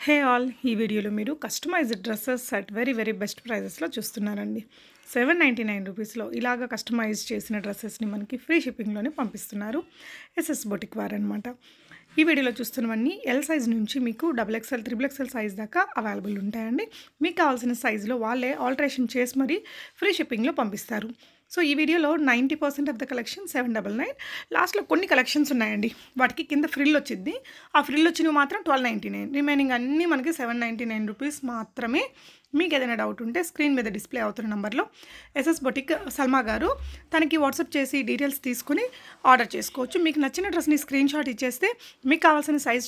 Hey all, ఈ వీడియోలో మీరు customized dresses at very best ప్రైజెస్లో చూస్తున్నారండి. 799 రూపీస్లో ఇలాగ కస్టమైజ్ చేసిన డ్రెస్సెస్ని మనకి ఫ్రీ షిప్పింగ్లోనే పంపిస్తున్నారు. ఎస్ఎస్ బొటిక్ వార్ అనమాట. ఈ వీడియోలో చూస్తున్నవన్నీ ఎల్ సైజ్ నుంచి మీకు XXL, XXL సైజ్ దాకా అవైలబుల్ ఉంటాయండి. మీకు కావాల్సిన సైజులో వాళ్ళే ఆల్టరేషన్ చేసి మరీ ఫ్రీ షిప్పింగ్లో పంపిస్తారు. సో ఈ వీడియోలో 90% ఆఫ్ ద కలెక్షన్ 799. లాస్ట్లో కొన్ని కలెక్షన్స్ ఉన్నాయండి, వాటికి కింద ఫ్రిల్ వచ్చింది. ఆ ఫ్రిల్ వచ్చినవి మాత్రం 1299. రిమైనింగ్ అన్నీ మనకి 799 రూపీస్ మాత్రమే. మీకు ఏదైనా డౌట్ ఉంటే స్క్రీన్ మీద డిస్ప్లే అవుతున్న నెంబర్లో ఎస్ఎస్ బొటిక్ సల్మా గారు తనకి వాట్సాప్ చేసి డీటెయిల్స్ తీసుకుని ఆర్డర్ చేసుకోవచ్చు. మీకు నచ్చిన డ్రెస్ని స్క్రీన్ షాట్ ఇచ్చేస్తే మీకు కావాల్సిన సైజ్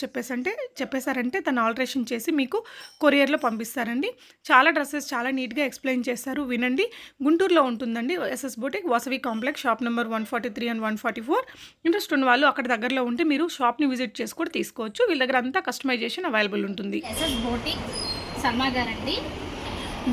చెప్పేశారంటే తను ఆల్టరేషన్ చేసి మీకు కొరియర్లో పంపిస్తారండి. చాలా డ్రెస్సెస్ చాలా నీట్గా ఎక్స్ప్లెయిన్ చేస్తారు, వినండి. గుంటూరులో ఉంటుందండి SS boutique, Vasavi complex, shop number 143 and 144. Interest ఉన్న వాళ్ళు అక్కడ దగ్గరలో ఉంటే మీరు షాప్ని విజిట్ చేసి కూడా తీసుకోవచ్చు. వీళ్ళ దగ్గర అంతా కస్టమైజేషన్ అవైలబుల్ ఉంటుంది. ఎస్ఎస్ బొటిక్ సల్మా గారండి.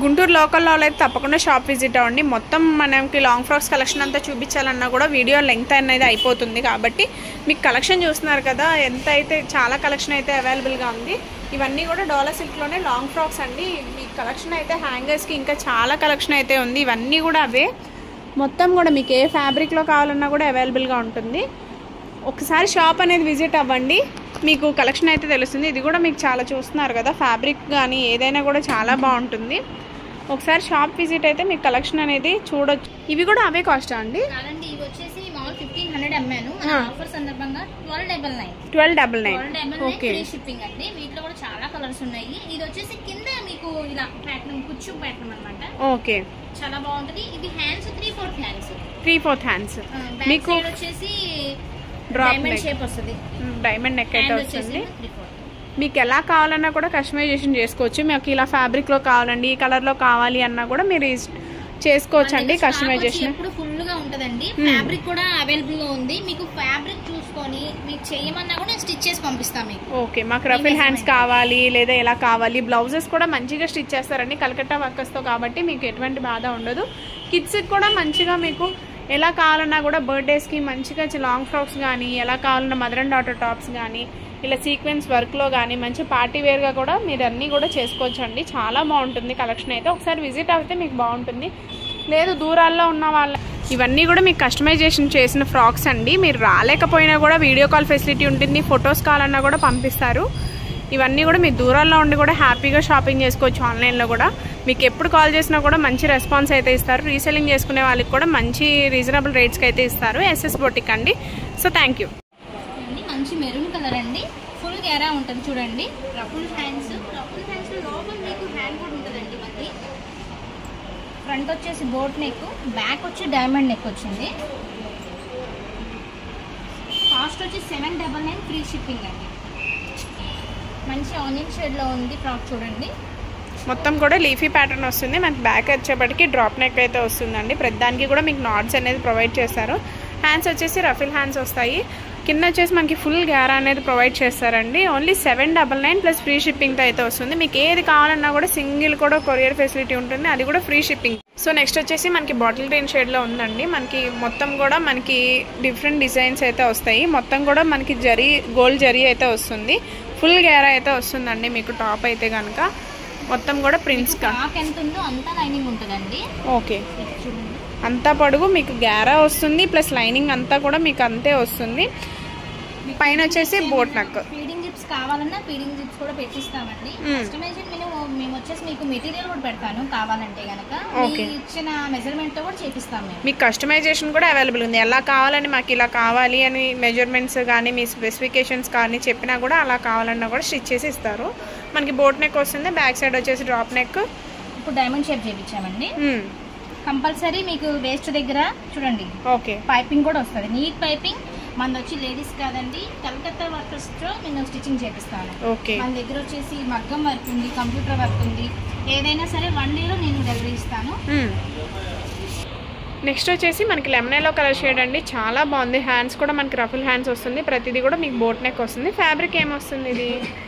గుంటూరు లోకల్లో అయితే తప్పకుండా షాప్ విజిట్ అవ్వండి. మొత్తం మనకి లాంగ్ ఫ్రాక్స్ కలెక్షన్ అంతా చూపించాలన్నా కూడా వీడియో లెంగ్త్ అనేది అయిపోతుంది. కాబట్టి మీకు కలెక్షన్ చూస్తున్నారు కదా, ఎంత అయితే చాలా కలెక్షన్ అయితే అవైలబుల్గా ఉంది. ఇవన్నీ కూడా డోలా సిల్క్లోనే లాంగ్ ఫ్రాక్స్ అండి. మీ కలెక్షన్ అయితే హ్యాంగర్స్కి ఇంకా చాలా కలెక్షన్ అయితే ఉంది. ఇవన్నీ కూడా అవే. మొత్తం కూడా మీకు ఏ ఫ్యాబ్రిక్లో కావాలన్నా కూడా అవైలబుల్గా ఉంటుంది. ఒకసారి షాప్ అనేది విజిట్ అవ్వండి, మీకు కలెక్షన్ అయితే తెలుస్తుంది. ఇది కూడా మీకు చాలా చూస్తున్నారు కదా, ఫ్యాబ్రిక్ కానీ ఏదైనా కూడా చాలా బాగుంటుంది. ఒకసారి షాప్ విజిట్ అయితే మీకు కలెక్షన్ అనేది చూడొచ్చు. ఇవి కూడా అవే కాస్టా అండి? కాదండి, ఇవి వచ్చేసి మామూలు 1500 అమ్మాను. ఆఫర్ సందర్భంగా 1299 ఓకే. ఫ్రీ షిప్పింగ్ అండి. వీటిలో కూడా చాలా కలర్స్ ఉన్నాయి. ఇది వచ్చేసి కింద మీకు ఇలా ప్యాటర్న్ కుచ్చు ప్యాటర్న్ అన్నమాట. ఓకే, చాలా బాగుంటది. ఇది హ్యాండ్స్ 3/4 హ్యాండ్స్. 3/4 హ్యాండ్స్ మీకు వచ్చేసి డైమండ్ షేప్ వస్తుంది. డైమండ్ నెక్ అయితే వస్తుంది. మీకు ఎలా కావాలన్నా కూడా కస్టమైజేషన్ చేసుకోవచ్చు. మీకు ఇలా ఫ్యాబ్రిక్లో కావాలండి, ఈ కలర్లో కావాలి అన్నా కూడా మీరు చేసుకోవచ్చు అండి. కస్టమైజేషన్ ఇప్పుడు ఫుల్ గా ఉంటదండి. ఫ్యాబ్రిక్ కూడా అవైలబుల్ గా ఉంది. మీకు ఫ్యాబ్రిక్ చూసుకొని మీకు చేయమన్నా కూడా నేను స్టిచ్ చేసి పంపిస్తాను మీకు. ఓకే, మాకు రఫిల్ హ్యాండ్స్ కావాలి లేదా ఎలా కావాలి. బ్లౌజెస్ కూడా మంచిగా స్టిచ్ చేస్తారండి కలకత్తా వర్కర్స్తో, కాబట్టి మీకు ఎటువంటి బాధ ఉండదు. కిడ్స్కి కూడా మంచిగా మీకు ఎలా కావాలన్నా కూడా బర్త్డేస్కి మంచిగా లాంగ్ ఫ్రాక్స్ కానీ, ఎలా కావాలన్నా మదర్ అండ్ డాటర్ టాప్స్ కానీ, ఇలా సీక్వెన్స్ వర్క్లో కానీ మంచి పార్టీ వేర్గా కూడా మీరు అన్నీ కూడా చేసుకోవచ్చు అండి. చాలా బాగుంటుంది కలెక్షన్ అయితే. ఒకసారి విజిట్ అయితే మీకు బాగుంటుంది. లేదు దూరాల్లో ఉన్న వాళ్ళ ఇవన్నీ కూడా మీకు కస్టమైజేషన్ చేసిన ఫ్రాక్స్ అండి. మీరు రాలేకపోయినా కూడా వీడియో కాల్ ఫెసిలిటీ ఉంటుంది, ఫొటోస్ కావాలన్నా కూడా పంపిస్తారు. ఇవన్నీ కూడా మీరు దూరాల్లో ఉండి కూడా హ్యాపీగా షాపింగ్ చేసుకోవచ్చు. ఆన్లైన్లో కూడా మీకు ఎప్పుడు కాల్ చేసినా కూడా మంచి రెస్పాన్స్ అయితే ఇస్తారు. రీసెల్లింగ్ చేసుకునే వాళ్ళకి కూడా మంచి రీజనబుల్ రేట్స్కి అయితే ఇస్తారు. ఎస్ఎస్ బొటిక్ అండి. So thank you. మంచి మెరూన్ కలర్ అండి, ఫుల్ గేరా ఉంటుంది చూడండి. రఫుల్ హ్యాండ్స్ లోపల మీకు హ్యాండ్ కూడా ఉంటుందండి. మనకి ఫ్రంట్ వచ్చేసి బోట్ నెక్, బ్యాక్ వచ్చి డైమండ్ నెక్ వచ్చింది. కాస్ట్ వచ్చి 799 ఫ్రీ షిప్పింగ్ అండి. మంచి ఆనియన్ షేడ్ లో ఉంది ఫ్రాక్ చూడండి. మొత్తం కూడా లీఫీ ప్యాటర్న్ వస్తుంది. మనకి బ్యాక్ వచ్చేప్పటికి డ్రాప్ నెక్ అయితే వస్తుందండి. ప్రతిదానికి కూడా మీకు నాట్స్ అనేది ప్రొవైడ్ చేస్తారు. హ్యాండ్స్ వచ్చేసి రఫిల్ హ్యాండ్స్ వస్తాయి. కింద వచ్చేసి మనకి ఫుల్ గ్యారా అనేది ప్రొవైడ్ చేస్తారండి. ఓన్లీ 799 ప్లస్ ఫ్రీ షిప్పింగ్తో అయితే వస్తుంది. మీకు ఏది కావాలన్నా కూడా సింగిల్ కూడా కొరియర్ ఫెసిలిటీ ఉంటుంది, అది కూడా ఫ్రీ షిప్పింగ్. సో నెక్స్ట్ వచ్చేసి మనకి బాటిల్ గ్రీన్ షేడ్లో ఉందండి. మనకి మొత్తం కూడా మనకి డిఫరెంట్ డిజైన్స్ అయితే వస్తాయి. మొత్తం కూడా మనకి గోల్డ్ జరీ అయితే వస్తుంది. ఫుల్ గ్యారా అయితే వస్తుందండి. మీకు టాప్ అయితే కనుక మొత్తం కూడా ప్రింట్స్ ఎంత ఉందో అంతా లైనింగ్ ఉంటుందండి. ఓకే, అంతా పొడుగు మీకు గ్యారా వస్తుంది, ప్లస్ లైనింగ్ అంతా కూడా మీకు అంతే వస్తుంది. పైన వచ్చేసి బోట్ నెక్. ఫీడింగ్ జిప్స్ కావాలన్నా ఫీడింగ్ జిప్స్ కూడా పెట్టిస్తామండి. కస్టమైజేషన్ మేము వచ్చేసి మీకు మెటీరియల్ కూడా పెడతాను కావాలంటే కనుక. ఇచ్చిన మెజర్మెంట్ తో కూడా చేపిస్తాము. మీకు కస్టమైజేషన్ కూడా అవైలబుల్ ఉంది. ఎలా కావాలని మాకు ఇలా కావాలి అని మెజర్మెంట్స్ కానీ మీ స్పెసిఫికేషన్స్ కానీ చెప్పినా కూడా అలా కావాలన్నా కూడా స్టిచ్ చేసి ఇస్తారు. మనకి బోట్ నెక్ వస్తుంది, బ్యాక్ సైడ్ వచ్చేసి డ్రాప్ నెక్. ఇప్పుడు డైమండ్ షేప్ చేయించామండి. కంపల్సరీ మీకు వేస్ట్ దగ్గర చూడండి. ఓకే, పైపింగ్ కూడా వస్తుంది, నీట్ పైపింగ్. మన వచ్చి లేడీస్ కాదండి, కలకత్తా వర్కర్స్ తో నేను స్టిచ్చింగ్ చేపిస్తాను. మన దగ్గర వచ్చేసి మగ్గం వర్క్ ఉంది, కంప్యూటర్ వర్క్ ఉంది. ఏదైనా సరే 1 డేలో నేను డెలివరీ ఇస్తాను. నెక్స్ట్ వచ్చేసి మనకి లెమన్ ఎల్లో కలర్ షేడ్ అండి. చాలా బాగుంది. హ్యాండ్స్ కూడా మనకి రఫుల్ హ్యాండ్స్ వస్తుంది. ప్రతిదీ కూడా మీకు బోట్ నెక్ వస్తుంది. ఫ్యాబ్రిక్ ఏమొస్తుంది?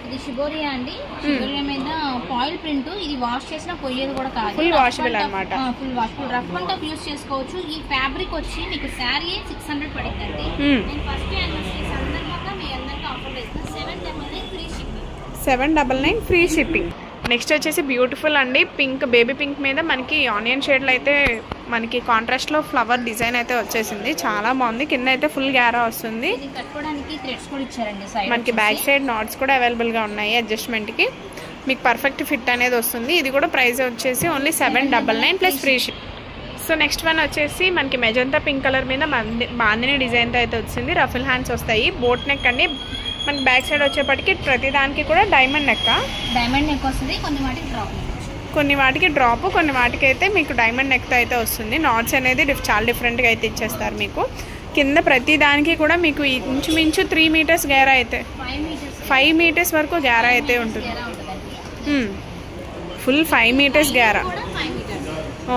ఇది షిబోరియా అండి. షిబోరియా మీద ఫాయిల్ ప్రింట్. ఇది వాష్ చేసినా పోయేది కూడా కాదు, ఫుల్ వాషబుల్ అన్నమాట. Full washable, rough and tough use చేసుకోవచ్చు. ఈ ఫ్యాబ్రిక్ వచ్చి మీకు శారీ 600 పడిందండి. నేను ఫస్ట్ యానివర్సరీ సందర్భంగా మీ అందరికీ ఆఫర్ చేస్తాను. 799 free shipping. 799 free shipping. Next వచ్చేసి బ్యూటిఫుల్ అండి పింక్, బేబీ పింక్ మీద మనకి ఆనియన్ షేడ్లో అయితే మనకి కాంట్రాస్ట్లో ఫ్లవర్ డిజైన్ అయితే వచ్చేసింది. చాలా బాగుంది. కింద అయితే ఫుల్ గ్యారా వస్తుంది. మనకి బ్యాక్ సైడ్ నాట్స్ కూడా అవైలబుల్గా ఉన్నాయి అడ్జస్ట్మెంట్కి. మీకు పర్ఫెక్ట్ ఫిట్ అనేది వస్తుంది. ఇది కూడా ప్రైస్ వచ్చేసి only 799 plus free ship. So next one వచ్చేసి మనకి మెజంతా పింక్ కలర్ మీద బాందిని డిజైన్తో అయితే వచ్చింది. రఫుల్ హ్యాండ్స్ వస్తాయి. బోట్ నెక్ అండి. మనకి బ్యాక్ సైడ్ వచ్చేప్పటికి ప్రతి దానికి కూడా డైమండ్ నెక్ వస్తుంది. కొన్ని వాటికి డ్రాప్, కొన్ని వాటికి అయితే మీకు డైమండ్ నెక్తో అయితే వస్తుంది. నాట్స్ అనేది చాలా డిఫరెంట్గా అయితే ఇచ్చేస్తారు మీకు. కింద ప్రతి దానికి కూడా మీకు ఇంచుమించు 3 మీటర్స్ గేరా అయితే 5 మీటర్స్ వరకు గేరా అయితే ఉంటుంది. ఫుల్ 5 మీటర్స్ గేరా.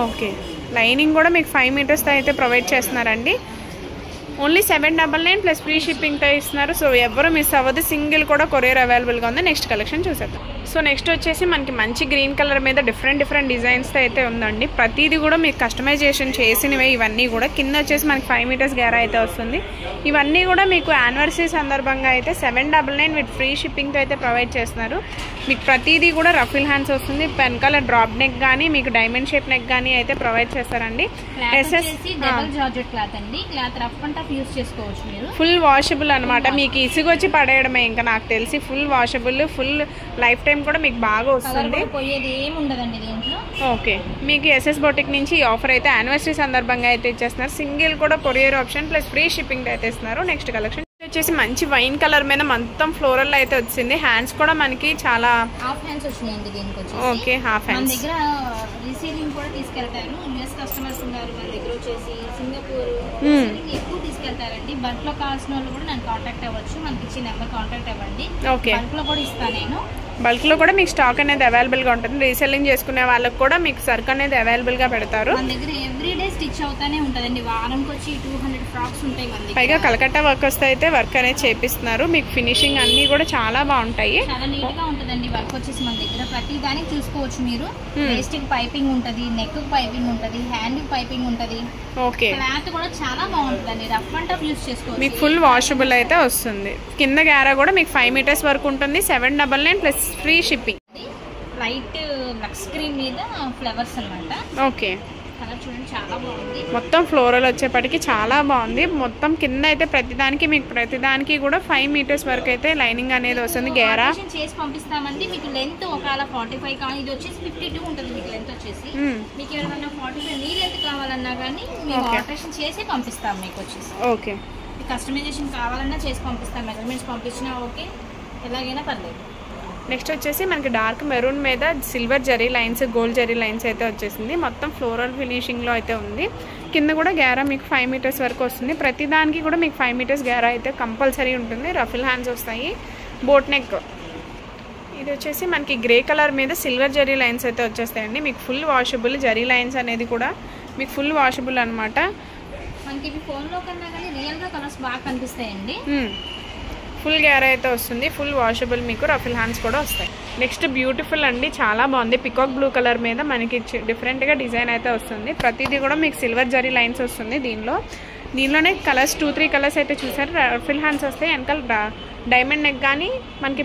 ఓకే, లైనింగ్ కూడా మీకు 5 మీటర్స్తో అయితే ప్రొవైడ్ చేస్తున్నారండి. ఓన్లీ 799 ప్లస్ ఫ్రీ షిప్పింగ్తో ఇస్తున్నారు. సో ఎవరు మిస్ అవ్వదు. సింగిల్ కూడా కొరియర్ అవైలబుల్గా ఉంది. నెక్స్ట్ కలెక్షన్ చూసేద్దాం. సో నెక్స్ట్ వచ్చేసి మనకి మంచి గ్రీన్ కలర్ మీద డిఫరెంట్ డిజైన్స్తో అయితే ఉందండి. ప్రతిదీ కూడా మీకు కస్టమైజేషన్ చేసినవే ఇవన్నీ కూడా. కింద వచ్చేసి మనకి 5 మీటర్స్ గేరా అయితే వస్తుంది. ఇవన్నీ కూడా మీకు యానివర్సరీ సందర్భంగా అయితే 799 విత్ ఫ్రీ షిప్పింగ్తో అయితే ప్రొవైడ్ చేస్తున్నారు. మీకు ప్రతిదీ కూడా రఫిల్ హ్యాండ్స్ వస్తుంది. వెనకాల డ్రాప్ నెక్ కానీ మీకు డైమండ్ షేప్ నెక్ కానీ అయితే ప్రొవైడ్ చేస్తారండి. ఫుల్ వాషబుల్ అనమాట. మీకు ఇసుగొచ్చి పడేయడమే ఇంకా నాకు తెలిసి. Full washable, full life time కూడా మీకు బాగా వస్తుంది. ఓకే, మీకు ఎస్ఎస్ బొటిక్ నుంచి ఈ ఆఫర్ అయితే యానివర్సరీ సందర్భంగా అయితే ఇచ్చేస్తున్నారు. సింగిల్ కూడా courier option plus free shipping అయితే ఇస్తున్నారు. నెక్స్ట్ కలెక్షన్ వచ్చేసి మంచి వైన్ కలర్ మీద మొత్తం ఫ్లోరల్ అయితే వచ్చింది. హ్యాండ్స్ కూడా మనకి చాలా హాఫ్ హ్యాండ్స్ వచ్చినాయండి దీనికి వచ్చేసి. Okay, half hands. మన దగ్గర రీసేలింగ్ కూడా తీసుకెళ్తారు. యూఎస్ కస్టమర్స్ ఉన్నారు మన దగ్గర వచ్చేసి. సింగపూర్ రీసేలింగ్ ఎక్కువ తీసుకెళ్తారండి. బల్క్ లో కావాల్సిన వాళ్ళు కూడా నన్ను కాంటాక్ట్ అవ్వచ్చు. మనకి ఇచ్చిన నెంబర్ కాంటాక్ట్ అవ్వండి. ఓకే, బల్క్ లో కూడా ఇస్తాను నేను. బల్క్ లో కూడా మీకు స్టాక్ అనేది అవైలబుల్ గా ఉంటుంది. రీసెల్లింగ్ చేసుకునే వాళ్ళకి కూడా మీకు సరుకు అనేది అవైలబుల్ గా పెడతారు. మన దగ్గర ఎవ్రీడే స్టిచ్ అవుతానే ఉంటదండి. వారంకి వచ్చి 200 ఫ్రాక్స్ ఉంటాయి మన దగ్గర. పైగా కలకత్తా వర్కర్స్ తో అయితే వర్క్ అనేది చేపిస్తున్నారు. మీకు ఫినిషింగ్ అన్ని కూడా చాలా బాగుంటాయి. చాలా నీట్ గా ఉంటదండి వర్క్ వచ్చేసి మన దగ్గర. ప్రతి దానికి చూసుకోవచ్చు మీరు. వేస్ట్ కి పైపింగ్ ఉంటది, నెక్ కి పైపింగ్ ఉంటది, హ్యాండ్ కి పైపింగ్ ఉంటది. ఓకే, క్లాత్ కూడా చాలా బాగుంటదండి. రఫ్ అండ్ టఫ్ యూస్ చేసుకోవచ్చు. మీకు ఫుల్ వాషబుల్ అయితే వస్తుంది. కింద గ్యారా కూడా మీకు 5 మీటర్స్ వరకు ఉంటుంది. 799 plus free shipping. Light lux green మీద ఫ్లవర్స్ అన్నమాట. ఓకే, కలర్ చూడండి చాలా బాగుంది. మొత్తం ఫ్లోరల్ వచ్చేప్పటికి చాలా బాగుంది. మొత్తం కింద అయితే ప్రతిదానికి మీకు ప్రతిదానికి కూడా 5 మీటర్స్ వరకు అయితే లైనింగ్ అనేది వస్తుంది. గేరా చేసి పంపిస్తామండి. మీకు లెంత్ ఒకవేళ 45 కానీ ఇది వచ్చేసి 52 ఉంటుంది మీకు లెంత్ వచ్చేసి. మీకు ఏమైనా 45 నీ లెంత్ కావాలన్నా కానీ మేము ఆల్టరేషన్ చేసి పంపిస్తాం మీకు వచ్చేసి. ఓకే, కస్టమైజేషన్ కావాలన్నా చేసి పంపిస్తాం. మెజర్మెంట్స్ పంపించినా ఓకే, ఎలాగైనా పర్లేదు. నెక్స్ట్ వచ్చేసి మనకి డార్క్ మెరూన్ మీద silver zari lines, gold zari lines అయితే వచ్చేసింది. మొత్తం ఫ్లోరల్ ఫినిషింగ్లో అయితే ఉంది. కింద కూడా గ్యారా మీకు 5 మీటర్స్ వరకు వస్తుంది. ప్రతి దానికి కూడా మీకు 5 మీటర్స్ గ్యారా అయితే కంపల్సరీ ఉంటుంది. రఫిల్ హ్యాండ్స్ వస్తాయి. Boat neck. ఇది వచ్చేసి మనకి గ్రే కలర్ మీద సిల్వర్ జరీ లైన్స్ అయితే వచ్చేస్తాయండి. మీకు ఫుల్ వాషబుల్ జరీ లైన్స్ అనేది కూడా మీకు ఫుల్ వాషబుల్ అనమాట. మనకి ఇవి ఫోన్లో కన్నా కానీ రియల్గా కలర్స్ బాగా కనిపిస్తాయండి. ఫుల్ గ్యారా అయితే వస్తుంది. ఫుల్ వాషబుల్ మీకు రఫిల్ హ్యాండ్స్ కూడా వస్తాయి. నెక్స్ట్ బ్యూటిఫుల్ అండి, చాలా బాగుంది. పికాక్ బ్లూ కలర్ మీద మనకి డిఫరెంట్గా డిజైన్ అయితే వస్తుంది. ప్రతిదీ కూడా మీకు సిల్వర్ జరీ లైన్స్ వస్తుంది. దీనిలోనే కలర్స్ 2-3 కలర్స్ అయితే చూసారు. రఫిల్ హ్యాండ్స్ వస్తాయి. వెనకాల డైమండ్ నెక్ కానీ మనకి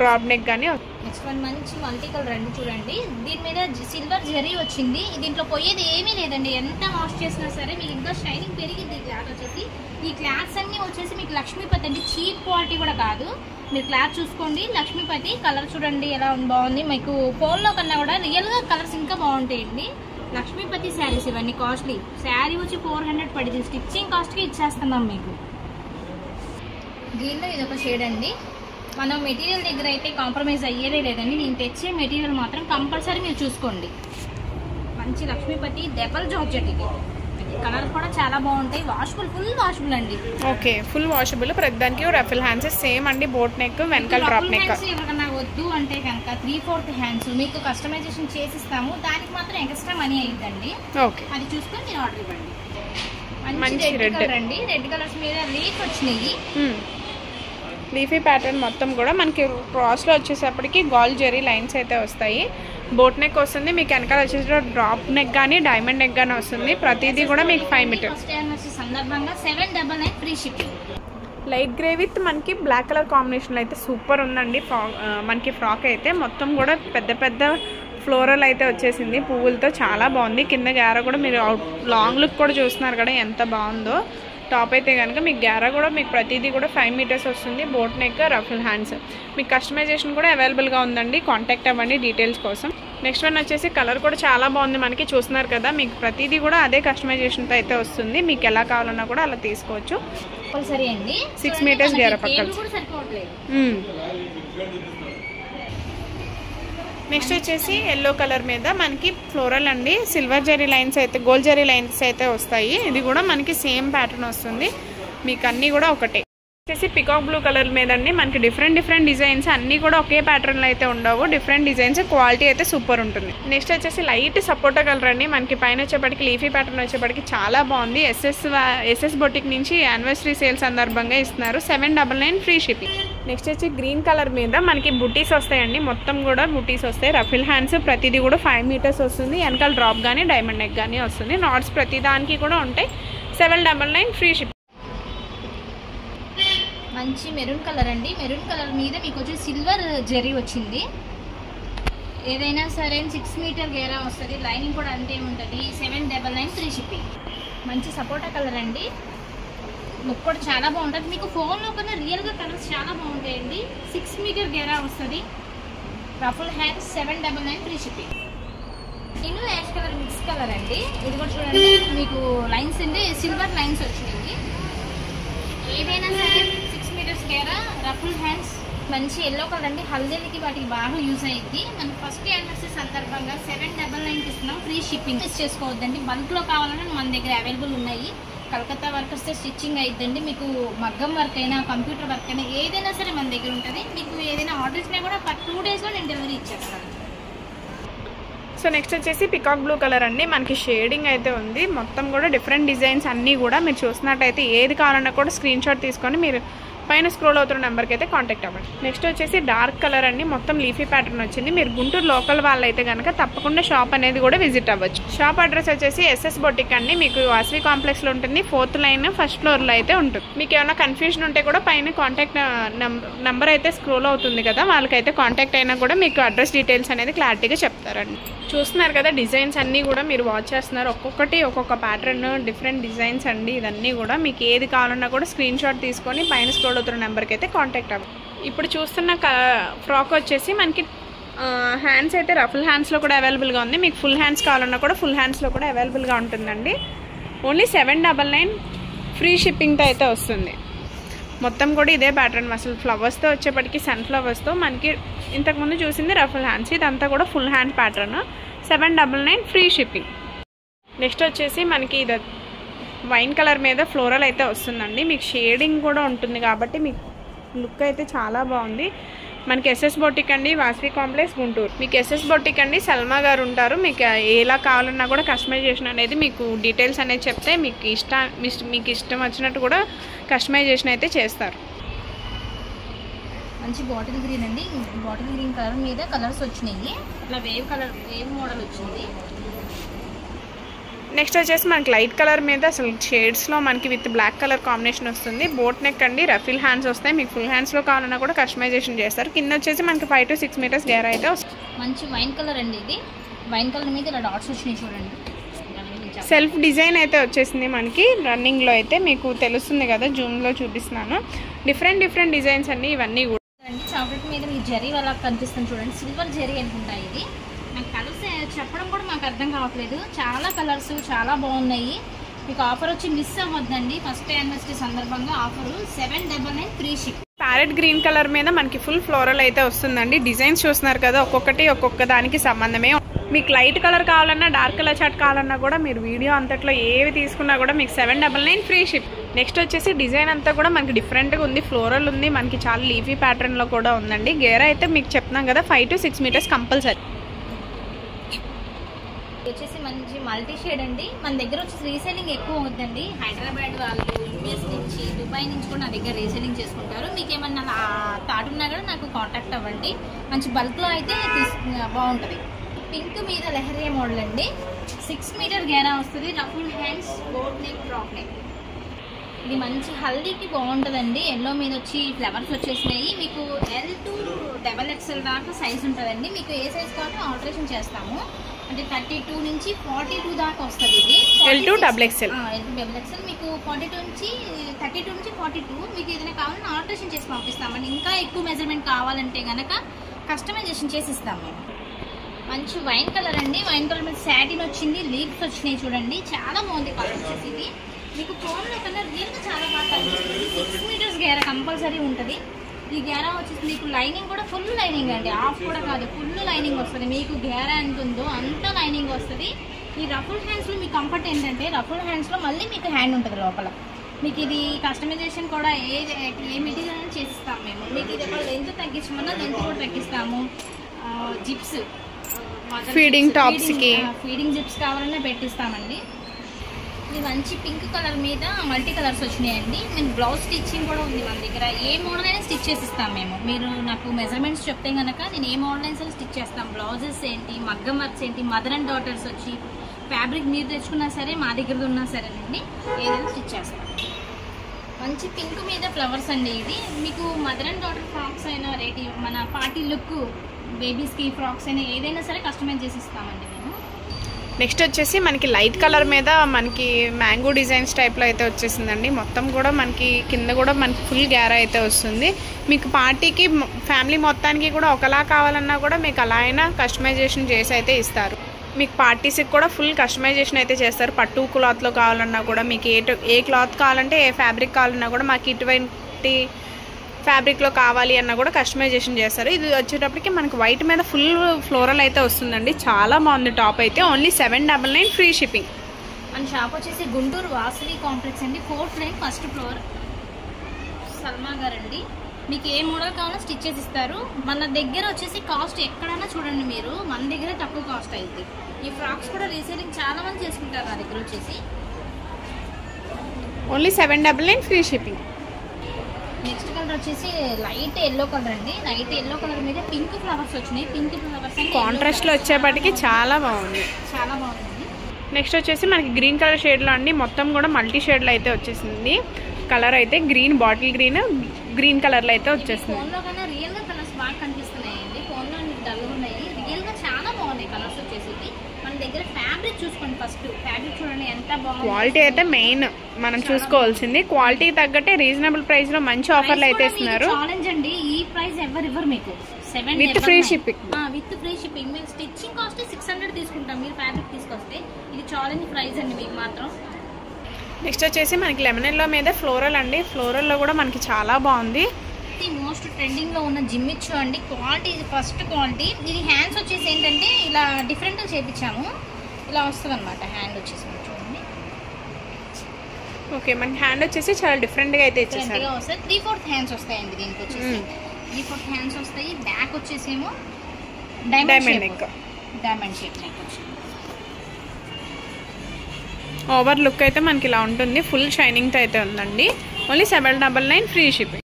డ్రాప్ నెక్ కానీ. నెక్స్ట్ వన్ మంచి మల్టీ కలర్ అండి చూడండి. దీని మీద సిల్వర్ జరీ వచ్చింది. దీంట్లో పోయేది ఏమీ లేదండి. ఎంత వాష్ చేసినా సరే మీకు ఇంకా షైనింగ్ పెరిగింది. ఈ క్లాత్ వచ్చేసి ఈ క్లాత్స్ అన్ని వచ్చేసి మీకు లక్ష్మీపతి అండి. చీప్ క్వాలిటీ కూడా కాదు. మీరు క్లాత్ చూసుకోండి. లక్ష్మీపతి కలర్ చూడండి ఎలా బాగుంది. మీకు ఫోన్లో కన్నా కూడా రియల్గా కలర్స్ ఇంకా బాగుంటాయండి. లక్ష్మీపతి శారీస్ ఇవన్నీ కాస్ట్లీ. శారీ వచ్చి 400 పడింది. స్టిచ్చింగ్ కాస్ట్కి ఇచ్చేస్తున్నాం మీకు. దీనిలో ఇది ఒక షేడ్ అండి. మనం మెటీరియల్ దగ్గర అయితే కాంప్రమైజ్ అయ్యేదే లేదండి. నేను తెచ్చే మెటీరియల్ మాత్రం కంపల్సరీ మీరు చూసుకోండి. మంచి లక్ష్మీపతి డబల్ జార్జెట్. ఇది కలర్ కూడా చాలా బాగుంటాయి. వాషబుల్, ఫుల్ వాషబుల్ అండి. Okay, full washable. ప్రతిదానికి రఫిల్ హ్యాండ్స్ సేమ్ అండి. బోట్ నెక్, వెనకాల డ్రాప్ నెక్. ఎవరికన్నా వద్దు అంటే కనుక 3/4 హ్యాండ్స్ మీకు కస్టమైజేషన్ చేసిస్తాము. దానికి మాత్రం ఎక్స్ట్రా మనీ అయ్యిందండి. ఓకే, అది చూసుకొని మీరు ఆర్డర్ ఇవ్వండి. మంచి రెడ్ కలర్ అండి. రెడ్ కలర్స్ మీద లీఫ్ వచ్చినాయి. లీఫీ ప్యాటర్న్ మొత్తం కూడా మనకి క్రాస్లో వచ్చేసప్పటికి గోల్డ్ జెరీ లైన్స్ అయితే వస్తాయి. బోట్ నెక్ వస్తుంది. మీకు వెనకాల వచ్చేసి డ్రాప్ నెక్ కానీ డైమండ్ నెక్ కానీ వస్తుంది. ప్రతిదీ కూడా మీకు 5 మీటర్స్. సందర్భంగా 799 free shipping. Light grey with మనకి బ్లాక్ కలర్ కాంబినేషన్లో అయితే సూపర్ ఉందండి. మనకి ఫ్రాక్ అయితే మొత్తం కూడా పెద్ద పెద్ద ఫ్లోరల్ అయితే వచ్చేసింది పువ్వులతో, చాలా బాగుంది. కింద గ్యారా కూడా మీరు లాంగ్ లుక్ కూడా చూస్తున్నారు కదా ఎంత బాగుందో. టాప్ అయితే కనుక మీకు గ్యారా కూడా మీకు ప్రతిదీ కూడా 5 మీటర్స్ వస్తుంది. Boat neck, ruffle hands. మీకు కస్టమైజేషన్ కూడా అవైలబుల్గా ఉందండి. కాంటాక్ట్ అవ్వండి డీటెయిల్స్ కోసం. నెక్స్ట్ వన్ వచ్చేసి కలర్ కూడా చాలా బాగుంది మనకి, చూస్తున్నారు కదా. మీకు ప్రతిదీ కూడా అదే కస్టమైజేషన్తో అయితే వస్తుంది. మీకు ఎలా కావాలన్నా కూడా అలా తీసుకోవచ్చు. సరే అండి 6 మీటర్స్ గ్యారా పక్కన. నెక్స్ట్ వచ్చేసి ఎల్లో కలర్ మీద మనకి ఫ్లోరల్ అండి. సిల్వర్ జరీ లైన్స్ అయితే, గోల్డ్ జరీ లైన్స్ అయితే వస్తాయి. ఇది కూడా మనకి సేమ్ ప్యాటర్న్ వస్తుంది. మీకు అన్నీ కూడా ఒకటే. వచ్చేసి పికాక్ బ్లూ కలర్ మీద అండి మనకి డిఫరెంట్ డిజైన్స్ అన్నీ కూడా ఒకే ప్యాటర్న్లో అయితే ఉండవు. డిఫరెంట్ డిజైన్స్, క్వాలిటీ అయితే సూపర్ ఉంటుంది. నెక్స్ట్ వచ్చేసి లైట్ సపోటా కలర్ అండి. మనకి పైన వచ్చేప్పటికి లీఫీ ప్యాటర్న్ వచ్చేప్పటికి చాలా బాగుంది. ఎస్ఎస్ బొటిక్ నుంచి యానివర్సరీ సేల్ సందర్భంగా ఇస్తున్నారు. 799 ఫ్రీ షిప్పింగ్. నెక్స్ట్ వచ్చి గ్రీన్ కలర్ మీద మనకి బుటీస్ వస్తాయండి. మొత్తం కూడా బుటీస్ వస్తాయి. రఫిల్ హ్యాండ్స్ ప్రతిదీ కూడా 5 మీటర్స్ వస్తుంది. వెనకాల డ్రాప్ కానీ డైమండ్ నెక్ కానీ వస్తుంది. నాట్స్ ప్రతి దానికి కూడా ఉంటాయి. 799 ఫ్రీ షిప్పింగ్. మంచి మెరూన్ కలర్ అండి. మెరూన్ కలర్ మీద మీకు వచ్చి సిల్వర్ జరీ వచ్చింది. ఏదైనా సరే 6 మీటర్ గేరా వస్తుంది. లైనింగ్ కూడా అంతే ఉంటుంది. 799 ఫ్రీ షిప్పింగ్. మంచి సపోటా కలర్ అండి. లుక్ కూడా చాలా బాగుంటుంది. మీకు ఫోన్లో కన్నా రియల్గా కలర్స్ చాలా బాగుంటాయండి. 6 మీటర్ గేరా వస్తుంది. Ruffle hands 799 free shipping. నేను యాష్ కలర్ మిక్స్ కలర్ అండి. ఇది కూడా చూడండి మీకు లైన్స్ అండి సిల్వర్ లైన్స్ వచ్చినాయి. ఏదైనా సరే 6 మీటర్స్ గేరా, రఫుల్ హ్యాండ్స్. మంచి ఎల్లో కలర్ అండి. హల్దీలకి వాటికి బాగా యూజ్ అయ్యింది. మనకి ఫస్ట్ యానివర్సరీ సందర్భంగా 799 ఇస్తున్నాం. Free shipping. మిస్ చేసుకోవద్దండి. బల్క్లో కావాలన్నా మన దగ్గర అవైలబుల్ ఉన్నాయి. కలకత్తా వర్క్ వస్తే స్టిచ్చింగ్ అయిద్దండి. మీకు మగ్గం వర్క్ అయినా కంప్యూటర్ వర్క్ అయినా ఏదైనా సరే మన దగ్గర ఉంటుంది. మీకు ఏదైనా ఆర్డర్ ఇచ్చినా కూడా 2 డేస్లో నేను డెలివరీ ఇచ్చేస్తాను. సో నెక్స్ట్ వచ్చేసి పికాక్ బ్లూ కలర్ అండి. మనకి షేడింగ్ అయితే ఉంది. మొత్తం కూడా డిఫరెంట్ డిజైన్స్ అన్నీ కూడా మీరు చూసినట్టయితే ఏది కావాలన్నా కూడా స్క్రీన్ షాట్ తీసుకొని మీరు పైన స్క్రోల్ అవుతున్న నెంబర్కి అయితే కాంటాక్ట్ అవ్వండి. నెక్స్ట్ వచ్చేసి డార్క్ కలర్ అండి. మొత్తం లీఫీ ప్యాటర్న్ వచ్చింది. మీరు గుంటూరు లోకల్ వాళ్ళు అయితే కనుక తప్పకుండా షాప్ అనేది కూడా విజిట్ అవ్వచ్చు. షాప్ అడ్రస్ వచ్చేసి ఎస్ఎస్ బొటిక్ అండి. మీకు వాసవి కాంప్లెక్స్లో ఉంటుంది. 4th లైన్ ఫస్ట్ ఫ్లోర్లో అయితే ఉంటుంది. మీకు ఏమైనా కన్ఫ్యూజన్ ఉంటే కూడా పైన కాంటాక్ట్ నెంబర్ అయితే స్క్రోల్ అవుతుంది కదా, వాళ్ళకైతే కాంటాక్ట్ అయినా కూడా మీకు అడ్రస్ డీటెయిల్స్ అనేది క్లారిటీగా చెప్తారండి. చూస్తున్నారు కదా డిజైన్స్ అన్నీ కూడా మీరు వాచ్ చేస్తున్నారు. ఒక్కొక్కటి ఒక్కొక్క ప్యాటర్న్, డిఫరెంట్ డిజైన్స్ అండి. ఇదన్నీ కూడా మీకు ఏది కావాలన్నా కూడా స్క్రీన్ షాట్ తీసుకొని పైన స్క్రోల్ అవుతున్న నెంబర్కి అయితే కాంటాక్ట్ అవ్వండి. ఇప్పుడు చూస్తున్న ఫ్రాక్ వచ్చేసి మనకి హ్యాండ్స్ అయితే రఫుల్ హ్యాండ్స్లో కూడా అవైలబుల్గా ఉంది. మీకు ఫుల్ హ్యాండ్స్ కావాలన్నా కూడా ఫుల్ హ్యాండ్స్లో కూడా అవైలబుల్గా ఉంటుందండి. ఓన్లీ 799 ఫ్రీ షిప్పింగ్తో అయితే వస్తుంది. మొత్తం కూడా ఇదే ప్యాటర్న్. అసలు ఫ్లవర్స్తో వచ్చేప్పటికి సన్ఫ్లవర్స్తో మనకి ఇంతకుముందు చూసింది రఫుల్ హ్యాండ్స్. ఇదంతా కూడా full hand pattern. 799 free shipping. Next వచ్చేసి మనకి ఇది వైన్ కలర్ మీద ఫ్లోరల్ అయితే వస్తుందండి. మీకు షేడింగ్ కూడా ఉంటుంది కాబట్టి మీకు లుక్ అయితే చాలా బాగుంది. మనకి ఎస్ఎస్ బొటిక్ అండి, వాసవి కాంప్లెక్స్, గుంటూరు. మీకు ఎస్ఎస్ బొటిక్ అండి సల్మా గారు ఉంటారు. మీకు ఎలా కావాలన్నా కూడా కస్టమైజేషన్ అనేది మీకు డీటెయిల్స్ అనేది చెప్తే మీకు ఇష్టం వచ్చినట్టు కూడా కస్టమైజేషన్ అయితే చేస్తారు. మంచి బాటిల్ గ్రీన్ అండి. బాటిల్ గ్రీన్ కలర్ మీద కలర్స్ వచ్చినాయి. ఇట్లా వేవ్ మోడల్ వచ్చింది. నెక్స్ట్ వచ్చేసి మనకి లైట్ కలర్ మీద అసలు షేడ్స్లో మనకి విత్ బ్లాక్ కలర్ కాంబినేషన్ వస్తుంది. బోట్ నెక్ అండి, రఫిల్ హ్యాండ్స్ వస్తాయి. మీకు ఫుల్ హ్యాండ్స్లో కావాలన్నా కూడా కస్టమైజేషన్ చేస్తారు. కింద వచ్చేసి మనకి 5 to 6 మీటర్స్ గేర్ అయితే వస్తుంది. మంచి వైన్ కలర్ అండి. ఇది వైన్ కలర్ మీద ఇలా డాట్స్ వచ్చినాయి చూడండి. సెల్ఫ్ డిజైన్ అయితే వచ్చేసింది మనకి రన్నింగ్లో అయితే. మీకు తెలుస్తుంది కదా, జూమ్లో చూపిస్తున్నాను. డిఫరెంట్ డిజైన్స్ అండి ఇవన్నీ కూడా. చాక్లెట్ మీద మీకు జరీ అలా కనిపిస్తుంది చూడండి. సిల్వర్ జరీ అనుకుంటా ఇది. నాకు కలర్స్ చెప్పడం కూడా మాకు అర్థం కావట్లేదు. చాలా కలర్స్ చాలా బాగున్నాయి. మీకు ఆఫర్ వచ్చి మిస్ అవ్వద్దండి. ఫస్ట్ యానివర్సరీ సందర్భంగా offer 799 free ship. Parrot green colour మీద మనకి ఫుల్ ఫ్లోరల్ అయితే వస్తుందండి. డిజైన్స్ చూస్తున్నారు కదా, ఒక్కొక్క దానికి సంబంధమే. మీకు లైట్ కలర్ కావాలన్నా డార్క్ కలర్ చార్ట్ కావాలన్నా కూడా మీరు వీడియో అంతట్లో ఏవి తీసుకున్నా కూడా మీకు 799 ఫ్రీ షిప్. నెక్స్ట్ వచ్చేసి డిజైన్ అంతా కూడా మనకి డిఫరెంట్గా ఉంది. ఫ్లోరల్ ఉంది, మనకి చాలా లీఫీ ప్యాటర్న్లో కూడా ఉందండి. గేరా అయితే మీకు చెప్తున్నాం కదా 5 to 6 మీటర్స్ కంపల్సరీ. వచ్చేసి మంచి మల్టీ షేడ్ అండి. మన దగ్గర వచ్చేసి రీసేలింగ్ ఎక్కువ అవుతుందండి. హైదరాబాద్ వాళ్ళు, యూఎస్ నుంచి, దుబాయ్ నుంచి కూడా నా దగ్గర రీసేలింగ్ చేసుకుంటారు. మీకు ఏమన్నా థాట్ ఉన్నా కూడా నాకు కాంటాక్ట్ అవ్వండి. మంచి బల్క్లో అయితే బాగుంటుంది. పింక్ మీద లెహరియా మోడల్ అండి. 6 మీటర్ గేరా వస్తుంది. Ruffle hands, boat neck, frock neck. ఇది మంచి హల్దీకి బాగుంటుందండి. ఎల్లో మీద వచ్చి ఫ్లవర్స్ వచ్చేసినాయి. మీకు L to XXL దాకా సైజ్ ఉంటుందండి. మీకు ఏ సైజ్ కావాలో ఆల్టరేషన్ చేస్తాము. అంటే 32 నుంచి 42 దాకా వస్తుంది. ఇది L to XXL. L to XXL మీకు 32 నుంచి 42 మీకు ఏదైనా కావాలని ఆల్టరేషన్ చేసి పంపిస్తామండి. ఇంకా ఎక్కువ మెజర్మెంట్ కావాలంటే కనుక కస్టమైజేషన్ చేసి ఇస్తాము మేము. మంచి వైన్ కలర్ అండి. వైన్ కలర్ మీద సాటిన్ వచ్చింది, లీవ్స్ వచ్చినాయి చూడండి. చాలా బాగుంది కలర్ వచ్చేసి. ఇది మీకు ఫోన్లో కన్నా రియల్గా చాలా బాగా కనిపిస్తుంది. 6 మీటర్స్ గేరా కంపల్సరీ ఉంటుంది. ఈ గేరా వచ్చేసి మీకు లైనింగ్ కూడా ఫుల్ లైనింగ్ అండి, ఆఫ్ కూడా కాదు, ఫుల్ లైనింగ్ వస్తుంది. మీకు గేరా ఎంత ఉందో అంత లైనింగ్ వస్తుంది. ఈ రఫుల్ హ్యాండ్స్లో మీ కంఫర్ట్ ఏంటంటే రఫుల్ హ్యాండ్స్లో మళ్ళీ మీకు హ్యాండ్ ఉంటుంది లోపల. మీకు ఇది కస్టమైజేషన్ కూడా ఏ మెటీరియల్ అని చేసిస్తాం మేము. మీకు ఇది ఒక లెంత్ తగ్గించమన్నా లెంత్ కూడా తగ్గిస్తాము. జిప్స్ ఫీడింగ్ టాప్స్కి ఫీడింగ్ జిప్స్ కావాలన్నా పెట్టిస్తామండి. ఇది మంచి పింక్ కలర్ మీద మల్టీ కలర్స్ వచ్చినాయండి. మేము బ్లౌజ్ స్టిచ్చింగ్ కూడా ఉంది మన దగ్గర. ఏ మోడల్ అయినా స్టిచ్ చేసి ఇస్తాం మేము. మీరు నాకు మెజర్మెంట్స్ చెప్తే కనుక నేను ఏ మోడల్ అయినా సరే స్టిచ్ చేస్తాం. బ్లౌజెస్ ఏంటి, మగ్గం వర్క్స్ ఏంటి, మదర్ అండ్ డాటర్స్ వచ్చి ఫ్యాబ్రిక్ మీరు తెచ్చుకున్నా సరే మా దగ్గర ఉన్నా సరేనండి ఏదైనా స్టిచ్ చేస్తాం. మంచి పింక్ మీద ఫ్లవర్స్ అండి. ఇది మీకు మదర్ అండ్ డాటర్ ఫ్రాక్స్ అయినా రేటి మన పార్టీ లుక్ బేబీస్కి ఫ్రాక్స్ అయినా ఏదైనా సరే కస్టమైజ్ చేసి ఇస్తామండి మేము. నెక్స్ట్ వచ్చేసి మనకి లైట్ కలర్ మీద మనకి మ్యాంగో డిజైన్స్ టైప్లో అయితే వచ్చేసిందండి. మొత్తం కూడా మనకి కింద కూడా మనకి ఫుల్ గ్యారా అయితే వస్తుంది. మీకు పార్టీకి ఫ్యామిలీ మొత్తానికి కూడా ఒకలా కావాలన్నా కూడా మీకు అలా అయినా కస్టమైజేషన్ చేసి అయితే ఇస్తారు. మీకు పార్టీస్కి కూడా ఫుల్ కస్టమైజేషన్ అయితే చేస్తారు. పట్టు క్లాత్లో కావాలన్నా కూడా మీకు ఏ క్లాత్ కావాలంటే ఏ ఫ్యాబ్రిక్ కావాలన్నా కూడా మాకు ఇటువంటి ఫ్యాబ్రిక్లో కావాలి అన్న కూడా కస్టమైజేషన్ చేస్తారు. ఇది వచ్చేటప్పటికి మనకి వైట్ మీద ఫుల్ ఫ్లోరల్ అయితే వస్తుందండి. చాలా బాగుంది టాప్ అయితే. Only 799 free shipping. మన షాప్ వచ్చేసి గుంటూరు వాసవి కాంప్లెక్స్ అండి, 4th line first floor. Salma గారు అండి. మీకు ఏ మోడల్ కావాలో స్టిచ్ చేసి ఇస్తారు. మన దగ్గర వచ్చేసి కాస్ట్ ఎక్కడైనా చూడండి మీరు, మన దగ్గర తక్కువ కాస్ట్ అయింది. ఈ ఫ్రాక్స్ కూడా రీసేలింగ్ చాలా మంది చేసుకుంటారు నా దగ్గర వచ్చేసి. Only 799 free shipping. Next colour వచ్చేసి లైట్ ఎల్లో కలర్ అండి. లైట్ ఎల్లో కలర్ మీద పింక్ ఫ్లవర్స్ వచ్చినాయి. పింక్ ఫ్లవర్స్ కాంట్రాస్ట్ లో వచ్చేపటికి చాలా బాగుంది, చాలా బాగుంది. నెక్స్ట్ వచ్చేసి మనకి గ్రీన్ కలర్ షేడ్ లో అండి. మొత్తం కూడా మల్టీ షేడ్ లో అయితే వచ్చేసింది. కలర్ అయితే గ్రీన్, బాటిల్ గ్రీన్ కలర్ లో అయితే వచ్చేసింది. ఫోన్ లో కన్నా రియల్ గా కలర్స్ బాగా కనిపిస్తున్నాయండి. ఫోన్ లో డల్ ఉన్నాయి, రియల్ గా చాలా బాగున్నాయి కలర్స్ వచ్చేసి. మన దగ్గర ఫ్యాబ్రిక్ చూసుకోండి. ఫస్ట్ ఫ్యాబ్రిక్ చూడండి ఎంత బాగుంది. క్వాలిటీ అయితే మెయిన్ మనం చూసుకోవాల్సింది. క్వాలిటీ తగ్గట్టే రీజనబుల్ ప్రైస్ లో మంచి ఆఫర్లు అయితే ఇస్తున్నారు. ఛాలెంజ్ అండి, ఈ ప్రైస్ ఎవరు మీకు 7 with free shipping. With free shipping. మేము స్టిచ్చింగ్ కాస్ట్ 600 తీసుకుంటాం. మీరు ఫ్యాబ్రిక్ తీసుకొస్తే ఇది ఛాలెంజ్ ప్రైస్ అండి మీకు మాత్రం. నెక్స్ట్ వచ్చేసి మనకి లెమన్ ఎల్లో మీద ఫ్లోరల్ అండి. ఫ్లోరల్ లో కూడా మనకి చాలా బాగుంది. మోస్ట్ ట్రెండింగ్ లో ఉన్న జిమ్మిచ్చు అండి. క్వాలిటీ ఇది ఫస్ట్ క్వాలిటీ. ఇది హ్యాండ్స్ వచ్చేసి ఏంటంటే ఇలా డిఫరెంట్ గా చేపించాము. ఇలా వస్తుంది అనమాట హ్యాండ్ వచ్చేసి చూడండి. ఓకే, మనకి హ్యాండ్ వచ్చేసి చాలా డిఫరెంట్ గా అయితే ఇచ్చేసారు. 3/4 హ్యాండ్స్ వస్తాయండి దీనికి వచ్చేసి. 3/4 హ్యాండ్స్ వస్తాయి. బ్యాక్ వచ్చేసేమో diamond neck. Diamond shape neck వచ్చింది. ఓవర్ లుక్ అయితే మనకి ఇలా ఉంటుంది. ఫుల్ షైనింగ్ తో అయితే ఉందండి. Only 799 free shipping.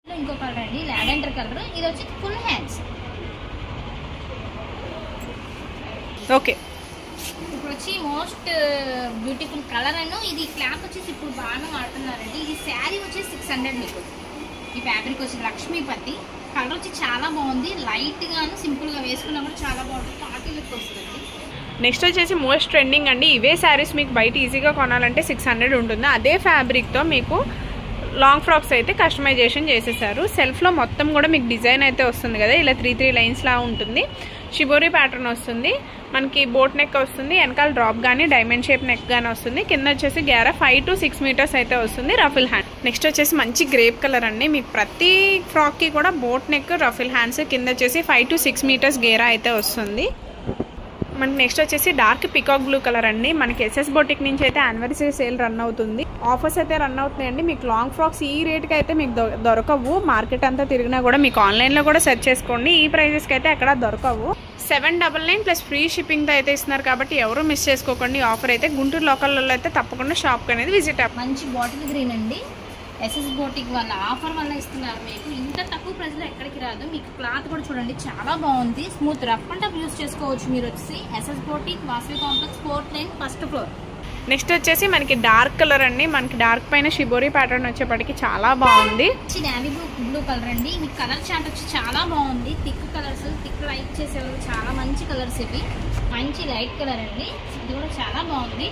ఇంకో కలర్ అండి లావెండర్ కలర్. ఇది వచ్చి ఫుల్ హ్యాండ్స్. ఓకే, ఇప్పుడు వచ్చి మోస్ట్ బ్యూటిఫుల్ కలర్ అను. ఇది క్లాత్ వచ్చేసి ఇప్పుడు బాగా వాడుతున్నారండి. ఇది శారీ వచ్చేసి 600 మీకు. ఈ ఫ్యాబ్రిక్ వచ్చి లక్ష్మీపతి. కలర్ వచ్చి చాలా బాగుంది. లైట్ గాను సింపుల్ గా వేసుకున్నా కూడా చాలా బాగుంటుంది. పార్టీ లుక్ వస్తుంది. నెక్స్ట్ వచ్చేసి మోస్ట్ ట్రెండింగ్ అండి. ఇవే శారీస్ మీకు బయట ఈజీగా కొనాలంటే 600 ఉంటుంది. అదే ఫ్యాబ్రిక్తో మీకు లాంగ్ ఫ్రాక్స్ అయితే కస్టమైజేషన్ చేసేసారు. సెల్ఫ్లో మొత్తం కూడా మీకు డిజైన్ అయితే వస్తుంది కదా, ఇలా 3 లైన్స్ లా ఉంటుంది. షిబోరి ప్యాటర్న్ వస్తుంది. మనకి బోట్ నెక్ వస్తుంది. వెనకాల డ్రాప్ కానీ డైమండ్ షేప్ నెక్ కానీ వస్తుంది. కింద వచ్చేసి గ్యారా 5 to 6 మీటర్స్ అయితే వస్తుంది. Rifle hand. నెక్స్ట్ వచ్చేసి మంచి గ్రేప్ కలర్ అండి. మీకు ప్రతి ఫ్రాక్కి కూడా బోట్ నెక్, రఫిల్ హ్యాండ్స్, కింద వచ్చేసి 5 to 6 మీటర్స్ గేరా అయితే వస్తుంది. మనకి నెక్స్ట్ వచ్చేసి డార్క్ పికాక్ బ్లూ కలర్ అండి. మనకి ఎస్ఎస్ బొటిక్ నుంచి అయితే యానివర్సరీ సేల్ రన్ అవుతుంది. ఆఫర్స్ అయితే రన్ అవుతున్నాయండి. మీకు లాంగ్ ఫ్రాక్స్ ఈ రేట్కి అయితే మీకు దొరకవు. మార్కెట్ అంతా తిరిగినా కూడా మీకు ఆన్లైన్లో కూడా సెర్చ్ చేసుకోండి. ఈ ప్రైజెస్కి అయితే ఎక్కడ దొరకవు. 799 ప్లస్ ఫ్రీ షిప్పింగ్తో అయితే ఇస్తున్నారు కాబట్టి ఎవరు మిస్ చేసుకోకండి. ఆఫర్ అయితే గుంటూరు లోకల్లో అయితే తప్పకుండా షాప్కి అనేది విజిట్ అవ్వండి. మంచి బాటిల్ గ్రీన్ అండి. ఎస్ఎస్ బోటిక్ వాళ్ళ ఆఫర్ వల్ల ఇస్తున్నారు. మీకు ఇంత తక్కువ ప్రైస్లో ఎక్కడికి రాదు. మీకు క్లాత్ కూడా చూడండి చాలా బాగుంది. Smooth rough and tough use చేసుకోవచ్చు. మీరు వచ్చి SS boutique Vasavi complex 4th line first floor. Next వచ్చేసి మనకి డార్క్ కలర్ అండి. మనకి డార్క్ పైన షిబోరి ప్యాటర్న్ వచ్చేప్పటికి చాలా బాగుంది. నేవీ బ్లూ కలర్ అండి. ఈ కలర్ చార్ట్ వచ్చి చాలా బాగుంది. థిక్ కలర్స్, థిక్ లైట్ చేసేవాళ్ళు చాలా మంచి కలర్స్ ఇవి. మంచి లైట్ కలర్ అండి. ఇది కూడా చాలా బాగుంది.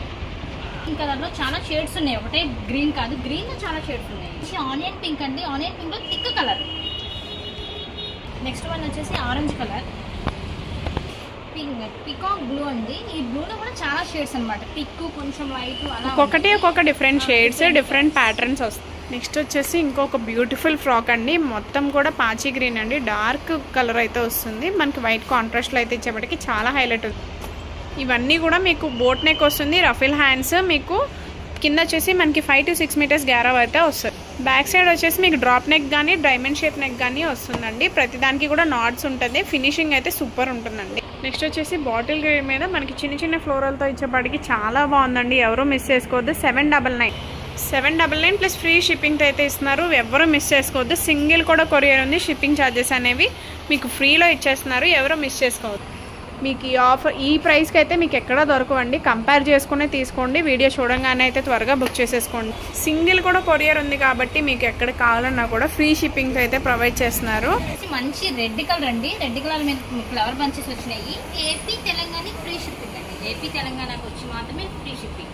ఈ కలర్ లో చాలా షేడ్స్ ఉన్నాయి. ఒకటే గ్రీన్ కాదు, గ్రీన్ లో చాలా షేడ్స్ ఉన్నాయి. ఆనియన్ పింక్ అండి. ఆనియన్ పింక్ లో థిక్ కలర్. నెక్స్ట్ వన్ వచ్చేసి ఆరెంజ్ కలర్. పికాక్ బ్లూ అండి. ఈ బ్లూలో కూడా చాలా షేడ్స్ అనమాట. పిక్, కొంచెం లైట్, అలా ఒక్కొక్క డిఫరెంట్ షేడ్స్, డిఫరెంట్ ప్యాటర్న్స్ వస్తాయి. నెక్స్ట్ వచ్చేసి ఇంకొక బ్యూటిఫుల్ ఫ్రాక్ అండి. మొత్తం కూడా పాచి గ్రీన్ అండి. డార్క్ కలర్ అయితే వస్తుంది. మనకి వైట్ కాంట్రాస్ట్లో అయితే ఇచ్చేపటికి చాలా హైలైట్ అవుతుంది. ఇవన్నీ కూడా మీకు బోట్ నెక్ వస్తుంది. రఫిల్ హ్యాండ్స్, మీకు కింద వచ్చేసి మనకి 5 to 6 మీటర్స్ గ్యారవ్ అయితే వస్తుంది. బ్యాక్ సైడ్ వచ్చేసి మీకు డ్రాప్ నెక్ కానీ డైమండ్ షేప్ నెక్ కానీ వస్తుందండి. ప్రతిదానికి కూడా నాట్స్ ఉంటుంది. ఫినిషింగ్ అయితే సూపర్ ఉంటుందండి. నెక్స్ట్ వచ్చేసి బాటిల్ గ్రీన్ మీద మనకి చిన్న చిన్న ఫ్లోరల్తో ఇచ్చేపాటికి చాలా బాగుందండి. ఎవరు మిస్ చేసుకోవద్దు. 799 ప్లస్ ఫ్రీ షిప్పింగ్తో అయితే ఇస్తున్నారు. ఎవరు మిస్ చేసుకోవద్దు. సింగిల్ కూడా కొరియర్ ఉంది. షిప్పింగ్ ఛార్జెస్ అనేవి మీకు ఫ్రీలో ఇచ్చేస్తున్నారు. ఎవరు మిస్ చేసుకోవద్దు. మీకు ఈ ఆఫర్ ఈ ప్రైస్కి అయితే మీకు ఎక్కడా దొరకవండి. కంపేర్ చేసుకునే తీసుకోండి. వీడియో చూడంగానే అయితే త్వరగా బుక్ చేసేసుకోండి. సింగిల్ కూడా కొరియర్ ఉంది కాబట్టి మీకు ఎక్కడ కావాలన్నా కూడా ఫ్రీ షిప్పింగ్తో అయితే ప్రొవైడ్ చేస్తున్నారు. మంచి రెడ్ కలర్ అండి. రెడ్ కలర్ మీద ఫ్లవర్ బంచెస్ వచ్చినాయి. ఏపీ తెలంగాణ ఫ్రీ షిప్పింగ్ అండి. ఏపీ తెలంగాణకు వచ్చి మాత్రమే ఫ్రీ షిప్పింగ్.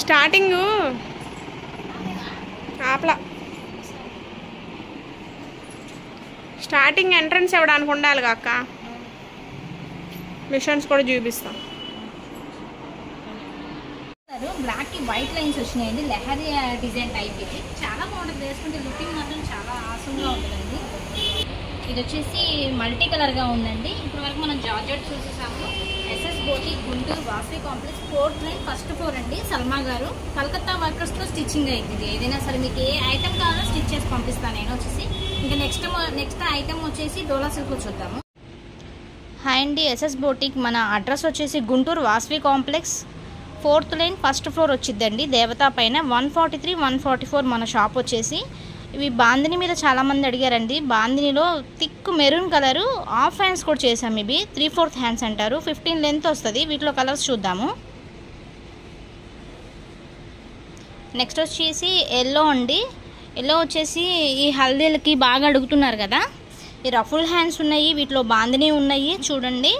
స్టార్టింగ్ ఆపలా స్టార్టింగ్ ఎంట్రన్స్ ఇవ్వడానికి ఉండాలి కాక మిషన్స్ కూడా చూపిస్తాం. బ్లాక్ కి వైట్ లైన్స్ వచ్చినాయండి. లెహరీ డిజైన్ టైప్. ఇది చాలా బాగుంటుంది. వేసుకుంటే లుకింగ్ మాత్రం చాలా ఆసంగా ఉంటుందండి. ఇది వచ్చేసి మల్టీ కలర్ గా ఉందండి. ఇప్పటి వరకు మనం జార్జెట్ చూసేసాము. SS boutique Guntur Vasavi complex 4th line first floor అండి. సల్మా గారు కలకత్తా వర్కర్స్ తో స్టిచ్చింగ్ అవుతుంది. ఏదైనా సరే మీకు ఏ ఐటమ్ కావాలో స్టిచ్ చేసి పంపిస్తాను నేను వచ్చేసి. ఇంకా నెక్స్ట్ ఐటమ్ వచ్చేసి డోలా సిల్క్ చూద్దాము. హాయ్ అండి. ఎస్ఎస్ బోటిక్ మన అడ్రస్ వచ్చేసి Guntur Vasavi complex 4th line first floor వచ్చిందండి. దేవతా పైన 143, 144 మన షాప్ వచ్చేసి. ఇవి బాందిని మీద చాలామంది అడిగారండి. బాందినిలో thick maroon colour half hands కూడా చేసాము. ఇవి 3/4 హ్యాండ్స్ అంటారు. 15 లెంత్ వస్తుంది. వీటిలో కలర్స్ చూద్దాము. నెక్స్ట్ వచ్చేసి ఎల్లో అండి. ఎల్లో వచ్చేసి ఈ హల్దీలకి బాగా అడుగుతున్నారు కదా. ఈ రఫుల్ హ్యాండ్స్ ఉన్నాయి. వీటిలో బాందిని ఉన్నాయి చూడండి.